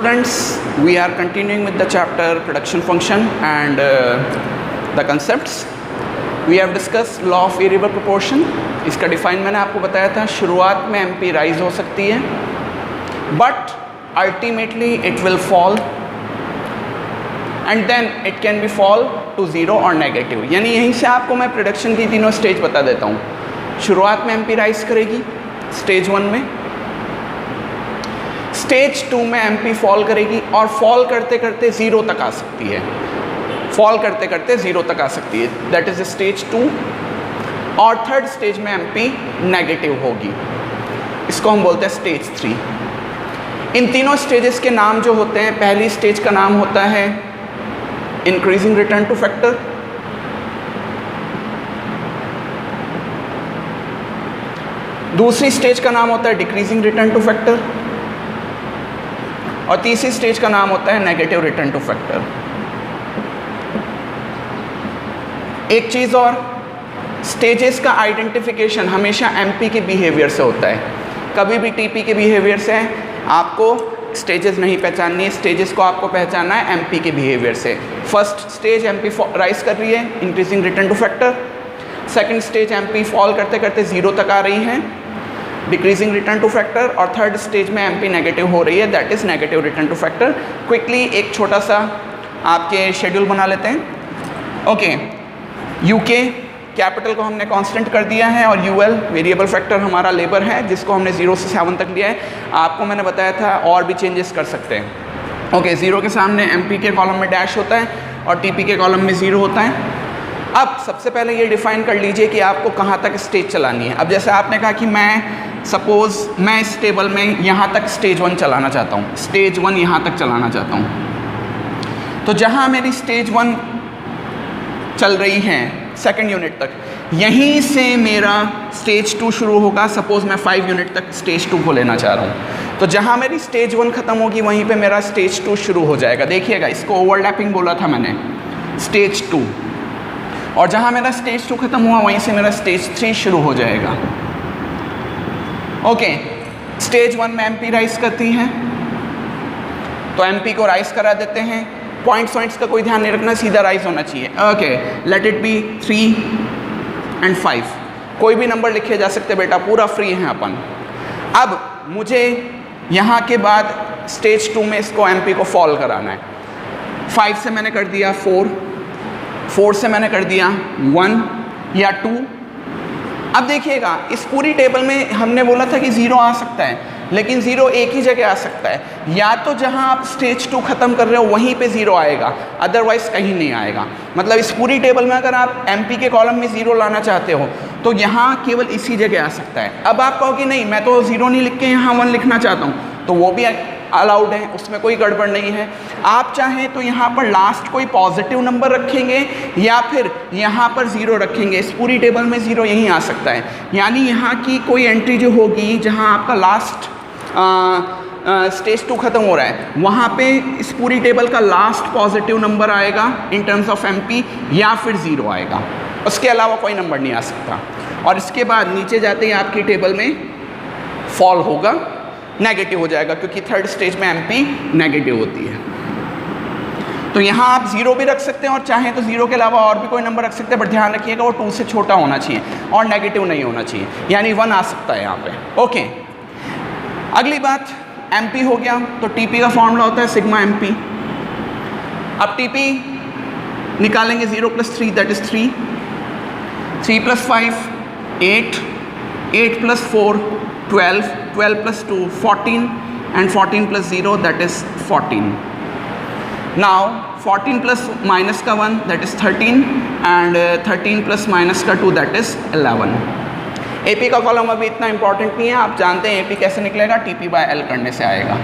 Students, we are continuing with the chapter production function and the concepts. We have discussed law of variable proportion. इसका define मैंने आपको बताया था. शुरुआत में MP राइज हो सकती है, but ultimately it will fall and then it can be fall to 0 और नेगेटिव. यानी यहीं से आपको मैं प्रोडक्शन की तीनों स्टेज बता देता हूँ. शुरुआत में MP राइज करेगी स्टेज 1 में, स्टेज 2 में MP फॉल करेगी और फॉल करते करते 0 तक आ सकती है. फॉल करते करते 0 तक आ सकती है, दैट इज स्टेज 2. और थर्ड स्टेज में MP नेगेटिव होगी, इसको हम बोलते हैं स्टेज 3. इन तीनों स्टेजेस के नाम जो होते हैं, पहली स्टेज का नाम होता है इंक्रीजिंग रिटर्न टू फैक्टर, दूसरी स्टेज का नाम होता है डिक्रीजिंग रिटर्न टू फैक्टर और तीसरी स्टेज का नाम होता है नेगेटिव रिटर्न टू फैक्टर. एक चीज़ और, स्टेजेस का आइडेंटिफिकेशन हमेशा MP के बिहेवियर से होता है, कभी भी TP के बिहेवियर से आपको स्टेजेस नहीं पहचाननी है. स्टेजेस को आपको पहचानना है MP के बिहेवियर से. फर्स्ट स्टेज MP राइज कर रही है, increasing return two factor. Second stage MP fall करते करते 0 तक आ रही है, डिक्रीजिंग रिटर्न टू फैक्टर. और थर्ड स्टेज में MP नेगेटिव हो रही है, that is negative return two factor. Quickly एक छोटा सा आपके शेड्यूल बना लेते हैं. ओके, UK कैपिटल को हमने कांस्टेंट कर दिया है और UL वेरिएबल फैक्टर हमारा लेबर है, जिसको हमने 0 से 7 तक लिया है. आपको मैंने बताया था और भी चेंजेस कर सकते हैं. ओके, 0 के सामने MP के कॉलम में डैश होता है और TP के कॉलम में 0 होता है. अब सबसे पहले ये डिफ़ाइन कर लीजिए कि आपको कहाँ तक स्टेज चलानी है. अब जैसे आपने कहा कि सपोज़ मैं इस टेबल में यहाँ तक स्टेज 1 चलाना चाहता हूँ, स्टेज 1 यहाँ तक चलाना चाहता हूँ, तो जहाँ मेरी स्टेज 1 चल रही है सेकंड यूनिट तक, यहीं से मेरा स्टेज 2 शुरू होगा. सपोज़ मैं 5 यूनिट तक स्टेज 2 को लेना चाह रहा हूँ, तो जहाँ मेरी स्टेज 1 ख़त्म होगी वहीं पे मेरा स्टेज 2 शुरू हो जाएगा. देखिएगा, इसको ओवरलैपिंग बोला था मैंने, स्टेज 2. और जहाँ मेरा स्टेज 2 ख़त्म हुआ वहीं से मेरा स्टेज 3 शुरू हो जाएगा. ओके, स्टेज 1 में MP राइज करती हैं, तो MP को राइज करा देते हैं. पॉइंट्स का कोई ध्यान नहीं रखना, सीधा राइज होना चाहिए. Okay, let it be 3 and 5. कोई भी नंबर लिखे जा सकते बेटा, पूरा फ्री है अपन. अब मुझे यहाँ के बाद स्टेज 2 में इसको MP को फॉल कराना है. 5 से मैंने कर दिया 4 से मैंने कर दिया 1 या 2. अब देखिएगा, इस पूरी टेबल में हमने बोला था कि 0 आ सकता है, लेकिन 0 एक ही जगह आ सकता है. या तो जहां आप स्टेज 2 ख़त्म कर रहे हो वहीं पे 0 आएगा, अदरवाइज कहीं नहीं आएगा. मतलब इस पूरी टेबल में अगर आप MP के कॉलम में 0 लाना चाहते हो तो यहाँ केवल इसी जगह आ सकता है. अब आप कहो कि नहीं, मैं तो 0 नहीं लिख के यहाँ 1 लिखना चाहता हूँ, तो वो भी अलाउड है, उसमें कोई गड़बड़ नहीं है. आप चाहें तो यहाँ पर लास्ट कोई पॉजिटिव नंबर रखेंगे या फिर यहाँ पर 0 रखेंगे. इस पूरी टेबल में 0 यहीं आ सकता है. यानी यहाँ की कोई एंट्री जो होगी जहाँ आपका लास्ट स्टेज 2 ख़त्म हो रहा है, वहाँ पे इस पूरी टेबल का लास्ट पॉजिटिव नंबर आएगा इन टर्म्स ऑफ MP, या फिर 0 आएगा. उसके अलावा कोई नंबर नहीं आ सकता. और इसके बाद नीचे जाते ही आपकी टेबल में फॉल होगा, नेगेटिव हो जाएगा, क्योंकि थर्ड स्टेज में MP नेगेटिव होती है. तो यहाँ आप 0 भी रख सकते हैं और चाहें तो 0 के अलावा और भी कोई नंबर रख सकते हैं, बट ध्यान रखिएगा वो 2 से छोटा होना चाहिए और नेगेटिव नहीं होना चाहिए. यानी 1 आ सकता है यहाँ पे. ओके, अगली बात, MP हो गया तो TP का फॉर्मूला होता है सिग्मा MP. अब TP निकालेंगे 0 + 3 that is 3, 3 + 5 8, 8 + 4 12, 12 + 2 14 and 14 + 0 that is 14. Now 14 plus minus का 1 that is 13 and 13 plus minus का 2 that is 11. AP का कॉलम अभी इतना इंपॉर्टेंट नहीं है, आप जानते हैं AP कैसे निकलेगा, TP/L करने से आएगा.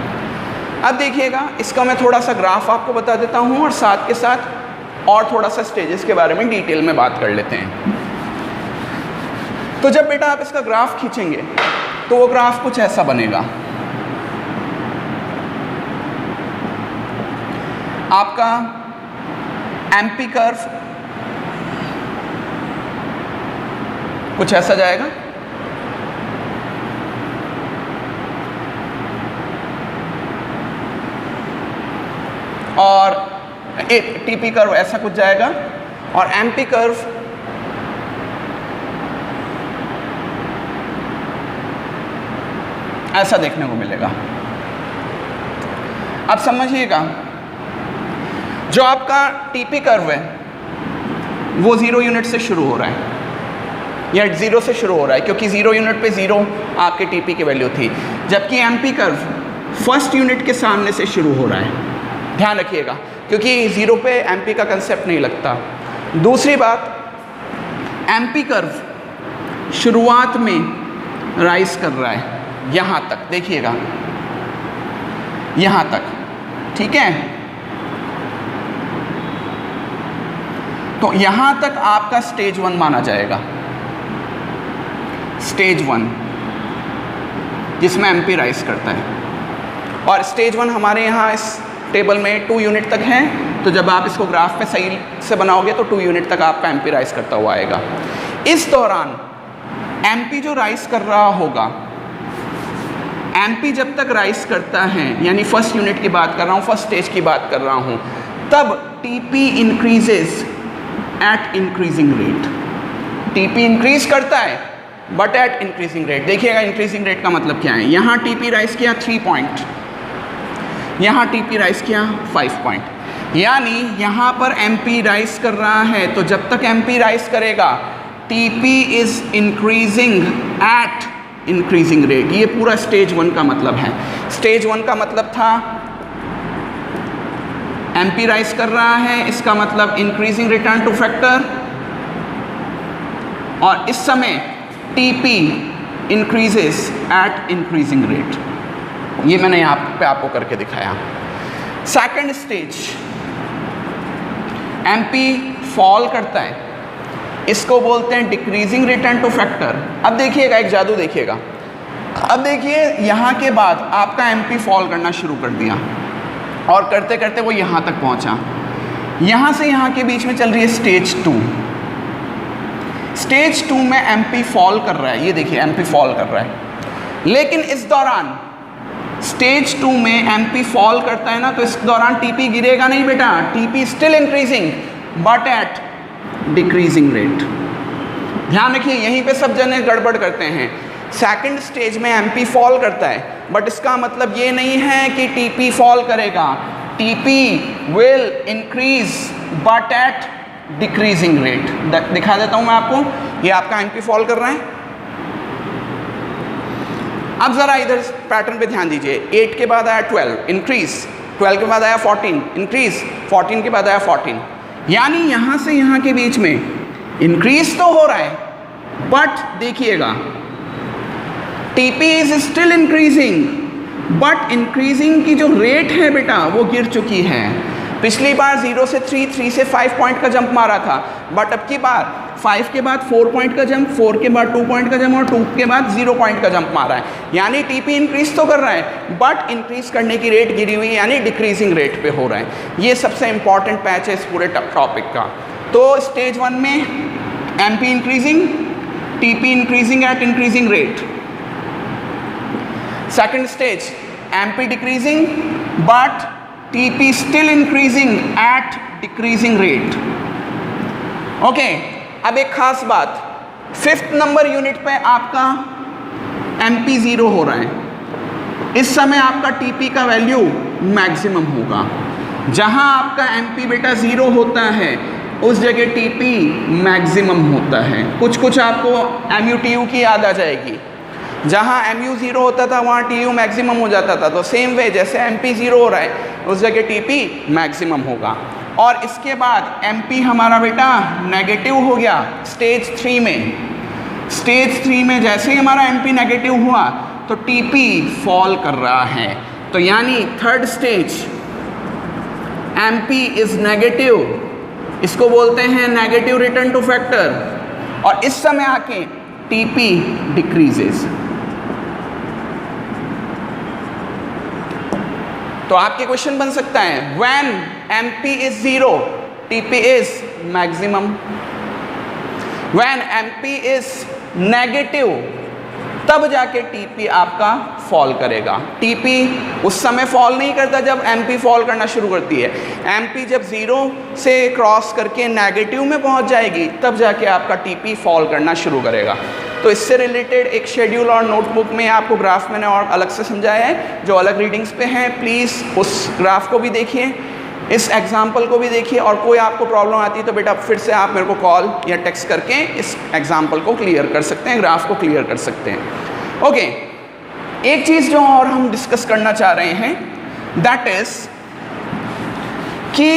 अब देखिएगा, इसका मैं थोड़ा सा ग्राफ आपको बता देता हूँ और साथ के साथ और थोड़ा सा स्टेजेस के बारे में डिटेल में बात कर लेते हैं. तो जब बेटा आप इसका ग्राफ खींचेंगे तो वो ग्राफ कुछ ऐसा बनेगा. आपका MP कर्व कुछ ऐसा जाएगा. और एक टीपी कर्व ऐसा कुछ जाएगा और एमपी कर्व ऐसा देखने को मिलेगा। अब समझिएगा, जो आपका टीपी कर्व है वो 0 यूनिट से शुरू हो रहा है या 0 से शुरू हो रहा है, क्योंकि 0 यूनिट पे 0 आपके टीपी की वैल्यू थी, जबकि एमपी कर्व फर्स्ट यूनिट के सामने से शुरू हो रहा है। ध्यान रखिएगा, क्योंकि 0 पे एमपी का कंसेप्ट नहीं लगता। दूसरी बात, एमपी कर्व शुरुआत में राइज कर रहा है यहाँ तक, देखिएगा यहाँ तक, ठीक है। तो यहाँ तक आपका स्टेज 1 माना जाएगा, स्टेज 1 जिसमें एमपी राइज करता है। और स्टेज 1 हमारे यहाँ इस टेबल में 2 यूनिट तक है, तो जब आप इसको ग्राफ पे सही से बनाओगे तो 2 यूनिट तक आपका एमपी राइज करता हुआ आएगा। इस दौरान एमपी जो राइज कर रहा होगा, एमपी जब तक राइज करता है, यानी फर्स्ट यूनिट की बात कर रहा हूँ, फर्स्ट स्टेज की बात कर रहा हूँ, तब TP increases at increasing rate. TP increase करता है बट एट इंक्रीजिंग रेट। देखिएगा इंक्रीजिंग रेट का मतलब क्या है। यहाँ टीपी राइज किया 3 पॉइंट, यहाँ टीपी राइज किया 5 पॉइंट, यानी यहाँ पर एमपी राइज कर रहा है, तो जब तक एमपी राइज करेगा TP is increasing at increasing rate. ये पूरा स्टेज 1 का मतलब है। स्टेज 1 का मतलब था एमपी राइज कर रहा है, इसका मतलब इंक्रीजिंग रिटर्न टू फैक्टर, और इस समय TP increases eight increasing rate. ये मैंने यहाँ पे आपको करके दिखाया। सेकंड स्टेज, एमपी फॉल करता है, इसको बोलते हैं डिक्रीजिंग रिटर्न टू फैक्टर। अब देखिएगा एक जादू, देखिएगा। अब देखिए यहाँ के बाद आपका एमपी फॉल करना शुरू कर दिया और करते करते वो यहाँ तक पहुँचा। यहाँ से यहाँ के बीच में चल रही है स्टेज 2। स्टेज 2 में एमपी फॉल कर रहा है, ये देखिए एमपी फॉल कर रहा है। लेकिन इस दौरान स्टेज 2 में एमपी फॉल करता है ना, तो इस दौरान टीपी गिरेगा नहीं बेटा, TP still increasing but at decreasing rate. ध्यान रखिए, यहीं पे सब जने गड़बड़ करते हैं। सेकंड स्टेज में एमपी फॉल करता है, बट इसका मतलब ये नहीं है कि टीपी फॉल करेगा। TP will increase but at decreasing rate. दिखा देता हूं मैं आपको, ये आपका एमपी फॉल कर रहा है। अब जरा इधर पैटर्न पे ध्यान दीजिए। 8 के बाद आया 12, इंक्रीज, 12 के बाद आया 14, इंक्रीज, 14 के बाद आया 14, यानी यहां से यहां के बीच में इंक्रीज तो हो रहा है, बट देखिएगा TP is still increasing, but increasing की जो रेट है बेटा वो गिर चुकी है। पिछली बार 0 से 3, 3 से 5 पॉइंट का जंप मारा था, बट अब की बार 5 के बाद 4 पॉइंट का जंप, 4 के बाद 2 पॉइंट का जंप और 2 के बाद 0 पॉइंट का जंप मारा है। यानी टीपी इंक्रीज तो कर रहा है, बट इंक्रीज करने की रेट गिरी हुई है, यानी डिक्रीजिंग रेट पे हो रहा है। ये सबसे इंपॉर्टेंट पैच है इस पूरे टॉपिक का। तो स्टेज 1 में MP increasing, TP increasing at increasing rate. Second stage MP decreasing but TP still increasing at decreasing rate. Okay, अब एक खास बात, 5th नंबर यूनिट पे आपका एमपी 0 हो रहा है। इस समय आपका टीपी का वैल्यू मैक्सिमम होगा। जहां आपका एमपी बेटा 0 होता है उस जगह टीपी मैक्सिमम होता है। कुछ कुछ आपको एमयू की याद आ जाएगी। जहाँ एमयू 0 होता था वहाँ टीयू मैक्सिमम हो जाता था। तो सेम वे जैसे एमपी 0 हो रहा है उस जगह टीपी मैक्सिमम होगा। और इसके बाद एमपी हमारा बेटा नेगेटिव हो गया स्टेज 3 में। स्टेज 3 में जैसे ही हमारा एमपी नेगेटिव हुआ तो टीपी फॉल कर रहा है। तो यानी third stage MP is negative, इसको बोलते हैं नेगेटिव रिटर्न टू फैक्टर। और इस समय आके टीपी डिक्रीजेस। तो आपके क्वेश्चन बन सकता है when MP is 0 TP is maximum, when MP is negative तब जाके टीपी आपका फॉल करेगा। टीपी उस समय फॉल नहीं करता जब एमपी फॉल करना शुरू करती है। एमपी जब 0 से क्रॉस करके नेगेटिव में पहुंच जाएगी तब जाके आपका टीपी फॉल करना शुरू करेगा। तो इससे रिलेटेड एक शेड्यूल और नोटबुक में आपको ग्राफ मैंने और अलग से समझाया है, जो अलग रीडिंग्स पे हैं। प्लीज़ उस ग्राफ को भी देखिए, इस एग्जाम्पल को भी देखिए, और कोई आपको प्रॉब्लम आती है तो बेटा फिर से आप मेरे को कॉल या टेक्स्ट करके इस एग्जाम्पल को क्लियर कर सकते हैं, ग्राफ को क्लियर कर सकते हैं। ओके, एक चीज़ जो और हम डिस्कस करना चाह रहे हैं दैट इज कि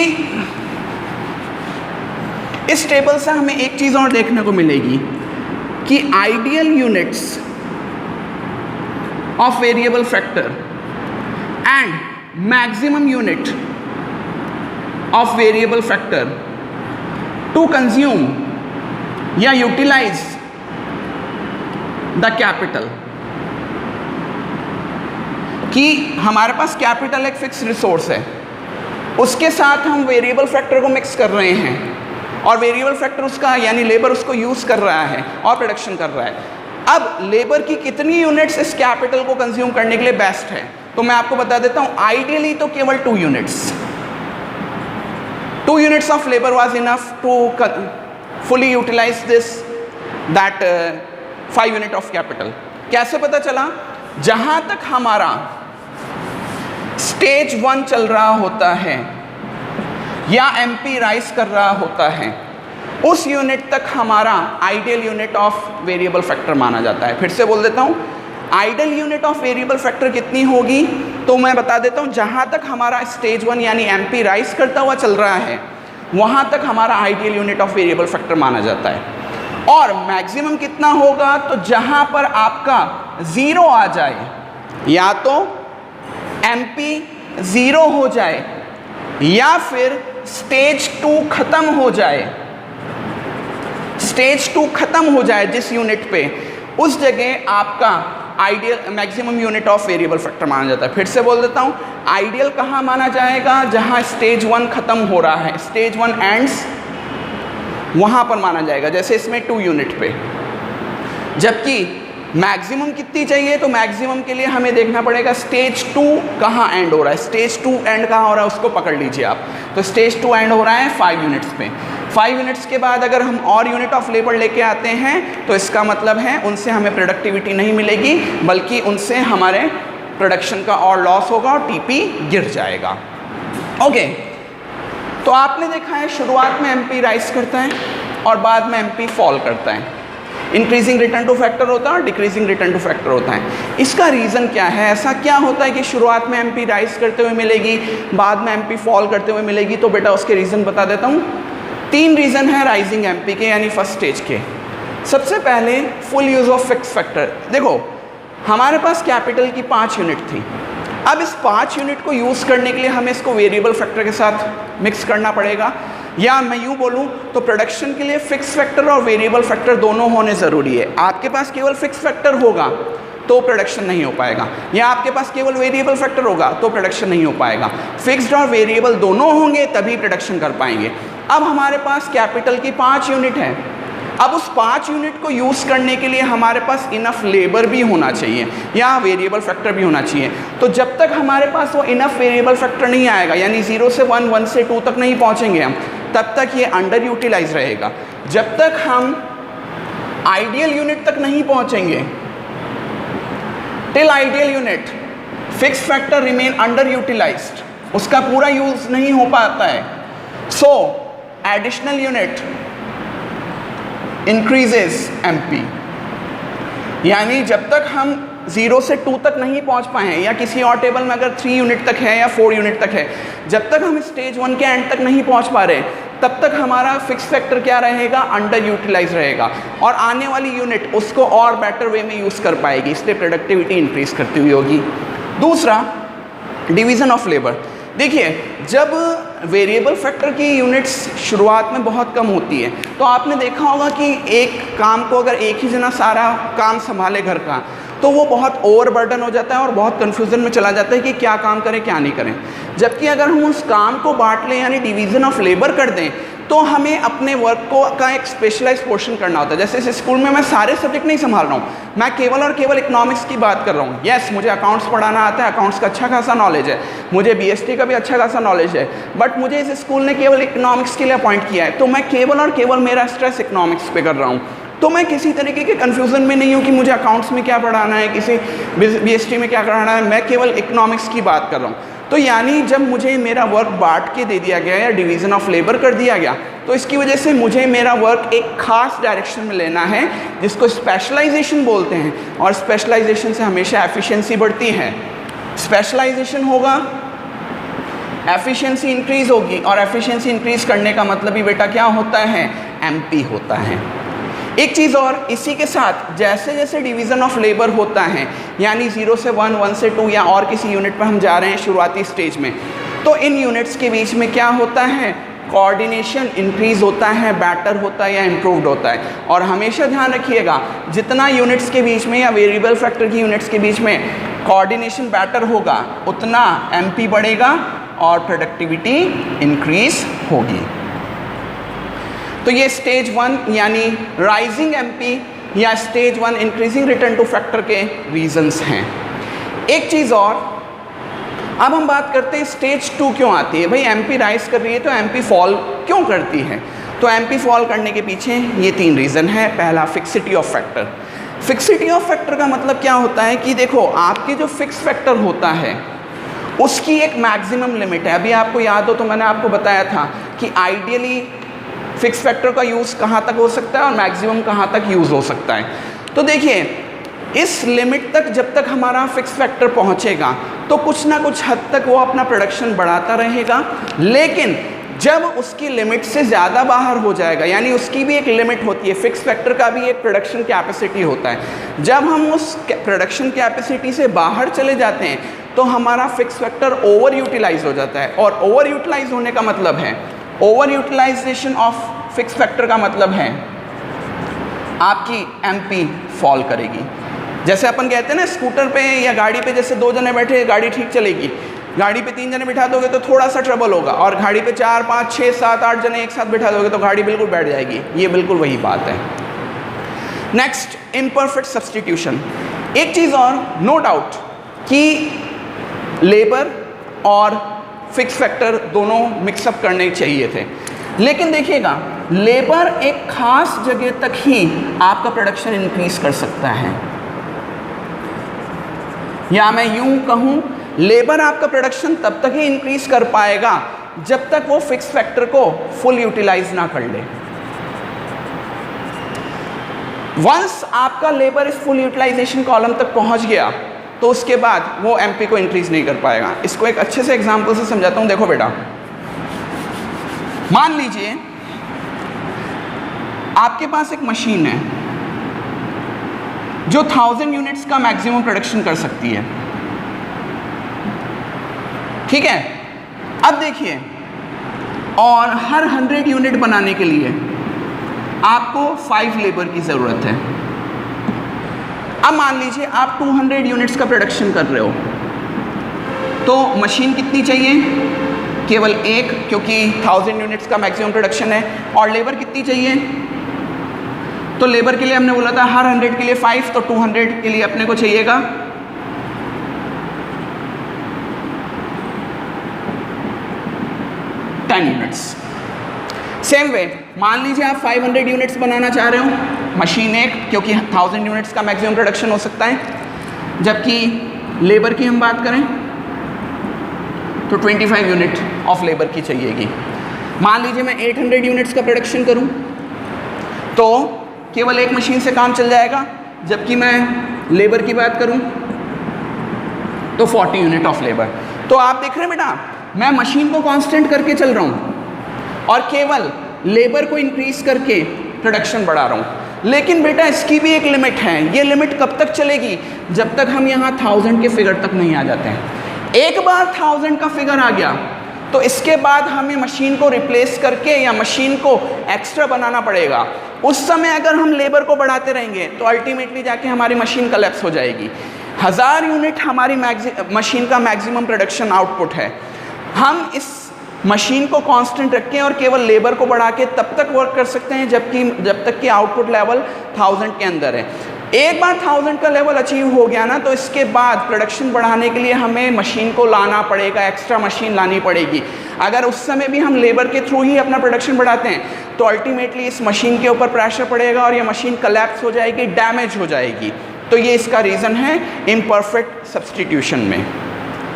इस टेबल से हमें एक चीज़ और देखने को मिलेगी कि ideal units of variable factor and maximum unit of variable factor to consume या utilize the capital, कि हमारे पास कैपिटल एक फिक्स रिसोर्स है, उसके साथ हम वेरिएबल फैक्टर को मिक्स कर रहे हैं और वेरिएबल फैक्टर उसका यानी लेबर उसको यूज़ कर रहा है और प्रोडक्शन कर रहा है। अब लेबर की कितनी यूनिट्स इस कैपिटल को कंज्यूम करने के लिए बेस्ट है, तो मैं आपको बता देता हूँ। आइडियली तो केवल 2 units, 2 units of labor was enough to fully utilize that 5 unit of capital। कैसे पता चला? जहां तक हमारा स्टेज 1 चल रहा होता है या एमपी राइज कर रहा होता है, उस यूनिट तक हमारा ideal unit of variable factor माना जाता है। फिर से बोल देता हूं, ideal unit of variable factor कितनी होगी, तो मैं बता देता हूं, जहां तक हमारा स्टेज 1 यानी एमपी राइज करता हुआ चल रहा है वहां तक हमारा ideal unit of variable factor माना जाता है। और मैक्सिमम कितना होगा, तो जहां पर आपका 0 आ जाए, या तो एमपी 0 हो जाए या फिर स्टेज 2 खत्म हो जाए, स्टेज 2 खत्म हो जाए जिस यूनिट पे, उस जगह आपका ideal maximum unit of variable factor माना जाता है। फिर से बोल देता हूँ, आइडियल कहाँ माना जाएगा, जहाँ स्टेज 1 खत्म हो रहा है, स्टेज 1 एंड्स, वहाँ पर माना जाएगा, जैसे इसमें 2 यूनिट पे। जबकि मैक्सिमम कितनी चाहिए, तो मैक्सिमम के लिए हमें देखना पड़ेगा स्टेज 2 कहाँ एंड हो रहा है। स्टेज 2 एंड कहाँ हो रहा है उसको पकड़ लीजिए आप। तो स्टेज 2 एंड हो रहा है 5 यूनिट्स पे। 5 यूनिट्स के बाद अगर हम और यूनिट ऑफ लेबर लेके आते हैं तो इसका मतलब है उनसे हमें प्रोडक्टिविटी नहीं मिलेगी, बल्कि उनसे हमारे प्रोडक्शन का और लॉस होगा और टीपी गिर जाएगा। ओके, तो आपने देखा है शुरुआत में एमपी राइज करता है और बाद में एमपी फॉल करता है। इंक्रीजिंग रिटर्न टू फैक्टर होता है और डिक्रीजिंग रिटर्न टू फैक्टर होता है। इसका रीज़न क्या है? ऐसा क्या होता है कि शुरुआत में एमपी राइज करते हुए मिलेगी, बाद में एमपी फॉल करते हुए मिलेगी? तो बेटा उसके रीज़न बता देता हूँ। 3 रीज़न है राइजिंग एमपी के यानी फर्स्ट स्टेज के। सबसे पहले full use of fix factor. देखो हमारे पास कैपिटल की 5 यूनिट थी, अब इस 5 यूनिट को यूज़ करने के लिए हमें इसको वेरिएबल फैक्टर के साथ मिक्स करना पड़ेगा, या मैं यूँ बोलूँ तो प्रोडक्शन के लिए फिक्स फैक्टर और वेरिएबल फैक्टर दोनों होने ज़रूरी है। आपके पास केवल फिक्स फैक्टर होगा तो प्रोडक्शन नहीं हो पाएगा, या आपके पास केवल वेरिएबल फैक्टर होगा तो प्रोडक्शन नहीं हो पाएगा। फिक्स्ड और वेरिएबल दोनों होंगे तभी प्रोडक्शन कर पाएंगे। अब हमारे पास कैपिटल की 5 यूनिट है, अब उस 5 यूनिट को यूज़ करने के लिए हमारे पास इनफ लेबर भी होना चाहिए या वेरिएबल फैक्टर भी होना चाहिए। तो जब तक हमारे पास वो इनफ वेरिएबल फैक्टर नहीं आएगा, यानी 0 से 1, 1 से 2 तक नहीं पहुँचेंगे हम, तब तक ये अंडर यूटिलाइज रहेगा। जब तक हम आइडियल यूनिट तक नहीं पहुँचेंगे, till ideal unit fix factor remain under utilised, उसका पूरा यूज़ नहीं हो पाता है। So additional unit increases MP, यानी जब तक हम 0 से 2 तक नहीं पहुंच पाए हैं, या किसी और टेबल में अगर 3 यूनिट तक है या 4 यूनिट तक है, जब तक हम स्टेज 1 के एंड तक नहीं पहुंच पा रहे, तब तक हमारा फिक्स फैक्टर क्या रहेगा? अंडर यूटिलाइज रहेगा, और आने वाली यूनिट उसको और बेटर वे में यूज़ कर पाएगी, इसलिए प्रोडक्टिविटी इंक्रीज करती हुई होगी। दूसरा, डिवीज़न ऑफ लेबर। देखिए जब वेरिएबल फैक्टर की यूनिट्स शुरुआत में बहुत कम होती है, तो आपने देखा होगा कि एक काम को अगर एक ही जना सारा काम संभाले घर का, तो वो बहुत ओवरबर्डन हो जाता है और बहुत कन्फ्यूज़न में चला जाता है कि क्या काम करें क्या नहीं करें। जबकि अगर हम उस काम को बांट लें यानी डिवीज़न ऑफ लेबर कर दें, तो हमें अपने वर्क को का एक स्पेशलाइज पोर्शन करना होता है। जैसे इस स्कूल में मैं सारे सब्जेक्ट नहीं संभाल रहा हूँ, मैं केवल और केवल इकोनॉमिक्स की बात कर रहा हूँ। यस, मुझे अकाउंट्स पढ़ाना आता है, अकाउंट्स का अच्छा खासा नॉलेज है, मुझे बीएसटी का भी अच्छा खासा नॉलेज है, बट मुझे इस स्कूल ने केवल इकोनॉमिक्स के लिए अपॉइंट किया है, तो मैं केवल और केवल मेरा स्ट्रेस इकोनॉमिक्स पे कर रहा हूँ। तो मैं किसी तरीके के कन्फ्यूज़न में नहीं हूँ कि मुझे अकाउंट्स में क्या पढ़ाना है, किसी बीएसटी में क्या कराना है, मैं केवल इकोनॉमिक्स की बात कर रहा हूँ। तो यानी जब मुझे मेरा वर्क बांट के दे दिया गया या डिवीज़न ऑफ लेबर कर दिया गया, तो इसकी वजह से मुझे मेरा वर्क एक खास डायरेक्शन में लेना है जिसको स्पेशलाइजेशन बोलते हैं, और स्पेशलाइजेशन से हमेशा एफिशिएंसी बढ़ती है। स्पेशलाइजेशन होगा, एफिशिएंसी इंक्रीज होगी, और एफिशिएंसी इंक्रीज करने का मतलब ही बेटा क्या होता है, एमपी होता है। एक चीज़ और, इसी के साथ जैसे जैसे डिवीज़न ऑफ लेबर होता है, यानी 0 से 1, 1 से 2 या और किसी यूनिट पर हम जा रहे हैं शुरुआती स्टेज में, तो इन यूनिट्स के बीच में क्या होता है, कोऑर्डिनेशन इंक्रीज होता है, बेटर होता है या इम्प्रूव्ड होता है। और हमेशा ध्यान रखिएगा, जितना यूनिट्स के बीच में या वेरिएबल फैक्टर की यूनिट्स के बीच में कोऑर्डिनेशन बेटर होगा, उतना एमपी बढ़ेगा और प्रोडक्टिविटी इंक्रीज होगी। तो ये स्टेज 1 यानी राइजिंग एमपी या stage 1 increasing return two factor के रीजंस हैं। एक चीज़ और, अब हम बात करते हैं स्टेज 2 क्यों आती है। भाई एमपी राइज कर रही है तो एमपी फॉल क्यों करती है। तो एमपी फॉल करने के पीछे ये 3 रीज़न है। पहला, fixity of factor. Fixity of factor का मतलब क्या होता है कि देखो, आपके जो फिक्स फैक्टर होता है उसकी एक मैक्सिमम लिमिट है। अभी आपको याद हो तो मैंने आपको बताया था कि आइडियली फिक्स फैक्टर का यूज़ कहाँ तक हो सकता है और मैक्सिमम कहाँ तक यूज़ हो सकता है। तो देखिए, इस लिमिट तक जब तक हमारा फिक्स फैक्टर पहुँचेगा तो कुछ ना कुछ हद तक वो अपना प्रोडक्शन बढ़ाता रहेगा, लेकिन जब उसकी लिमिट से ज़्यादा बाहर हो जाएगा, यानी उसकी भी एक लिमिट होती है, फिक्स फैक्टर का भी एक प्रोडक्शन कैपेसिटी होता है, जब हम उस प्रोडक्शन कैपेसिटी से बाहर चले जाते हैं तो हमारा फिक्स फैक्टर ओवर यूटिलाइज हो जाता है। और ओवर यूटिलाइज होने का मतलब है, over utilisation of fix factor का मतलब है आपकी एमपी फॉल करेगी। जैसे अपन कहते हैं ना, स्कूटर पे या गाड़ी पे जैसे 2 जने बैठे गाड़ी ठीक चलेगी, गाड़ी पे 3 जने बिठा दोगे तो थोड़ा सा ट्रबल होगा, और गाड़ी पे 4, 5, 6, 7, 8 जने एक साथ बिठा दोगे तो गाड़ी बिल्कुल बैठ जाएगी। ये बिल्कुल वही बात है। Next, imperfect substitution. एक चीज़ और, नो डाउट कि लेबर और फिक्स फैक्टर दोनों मिक्सअप करने चाहिए थे, लेकिन देखिएगा, लेबर एक खास जगह तक ही आपका प्रोडक्शन इंक्रीज कर सकता है, या मैं यूं कहूं, लेबर आपका प्रोडक्शन तब तक ही इंक्रीज कर पाएगा जब तक वो फिक्स फैक्टर को फुल यूटिलाइज ना कर ले। वंस आपका लेबर इस फुल यूटिलाइजेशन कॉलम तक पहुंच गया तो उसके बाद वो एमपी को इंक्रीज नहीं कर पाएगा। इसको एक अच्छे से एग्जांपल से समझाता हूं। देखो बेटा, मान लीजिए आपके पास एक मशीन है जो 1000 यूनिट्स का मैक्सिमम प्रोडक्शन कर सकती है, ठीक है। अब देखिए, और हर 100 यूनिट बनाने के लिए आपको 5 लेबर की ज़रूरत है। अब मान लीजिए आप 200 यूनिट्स का प्रोडक्शन कर रहे हो, तो मशीन कितनी चाहिए, केवल एक, क्योंकि 1000 यूनिट्स का मैक्सिमम प्रोडक्शन है। और लेबर कितनी चाहिए, तो लेबर के लिए हमने बोला था हर 100 के लिए 5, तो 200 के लिए अपने को चाहिएगा 10 यूनिट्स। सेम वे, मान लीजिए आप 500 यूनिट्स बनाना चाह रहे हो, मशीन एक, क्योंकि 1000 यूनिट्स का मैक्सिमम प्रोडक्शन हो सकता है, जबकि लेबर की हम बात करें तो 25 यूनिट ऑफ लेबर की चाहिएगी। मान लीजिए मैं 800 यूनिट्स का प्रोडक्शन करूं तो केवल एक मशीन से काम चल जाएगा, जबकि मैं लेबर की बात करूं तो 40 यूनिट ऑफ लेबर। तो आप देख रहे हैं बेटा, मैं मशीन को कांस्टेंट करके चल रहा हूं और केवल लेबर को इंक्रीज करके प्रोडक्शन बढ़ा रहा हूं। लेकिन बेटा इसकी भी एक लिमिट है। ये लिमिट कब तक चलेगी, जब तक हम यहाँ 1000 के फिगर तक नहीं आ जाते हैं। एक बार 1000 का फिगर आ गया तो इसके बाद हमें मशीन को रिप्लेस करके या मशीन को एक्स्ट्रा बनाना पड़ेगा। उस समय अगर हम लेबर को बढ़ाते रहेंगे तो अल्टीमेटली जाके हमारी मशीन कलेप्स हो जाएगी। 1000 यूनिट हमारी मशीन का मैक्सिमम प्रोडक्शन आउटपुट है। हम इस मशीन को कांस्टेंट रखें और केवल लेबर को बढ़ा के तब तक वर्क कर सकते हैं जब तक कि आउटपुट लेवल 1000 के अंदर है। एक बार 1000 का लेवल अचीव हो गया ना, तो इसके बाद प्रोडक्शन बढ़ाने के लिए हमें मशीन को लाना पड़ेगा, एक्स्ट्रा मशीन लानी पड़ेगी। अगर उस समय भी हम लेबर के थ्रू ही अपना प्रोडक्शन बढ़ाते हैं तो अल्टीमेटली इस मशीन के ऊपर प्रेशर पड़ेगा और ये मशीन कोलैप्स हो जाएगी, डैमेज हो जाएगी। तो ये इसका रीज़न है इम्परफेक्ट सब्सटीट्यूशन में।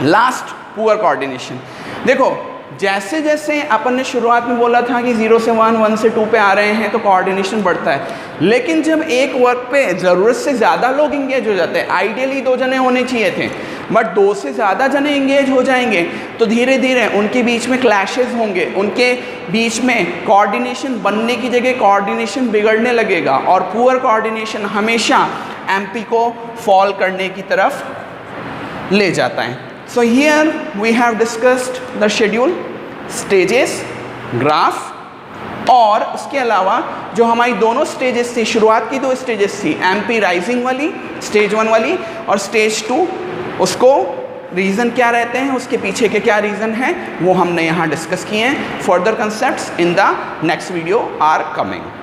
Last, poor coordination. देखो, जैसे जैसे अपन ने शुरुआत में बोला था कि 0 से 1, 1 से 2 पे आ रहे हैं तो कोऑर्डिनेशन बढ़ता है, लेकिन जब एक वर्क पे ज़रूरत से ज़्यादा लोग इंगेज हो जाते हैं, आइडियली 2 जने होने चाहिए थे, बट 2 से ज़्यादा जने इंगेज हो जाएंगे तो धीरे धीरे उनके बीच में क्लैशेस होंगे, उनके बीच में कोऑर्डिनेशन बनने की जगह कोऑर्डिनेशन बिगड़ने लगेगा और पुअर कोऑर्डिनेशन हमेशा एमपी को फॉल करने की तरफ ले जाता है। So here we have discussed the schedule, stages, graph और उसके अलावा जो हमारी दोनों स्टेजेस थी, शुरुआत की 2 स्टेजेस थी, एमपी राइजिंग वाली स्टेज 1 वाली और स्टेज 2, उसको रीज़न क्या रहते हैं, उसके पीछे के क्या रीज़न हैं, वो हमने यहाँ डिस्कस किए हैं। Further concepts in the next video are coming.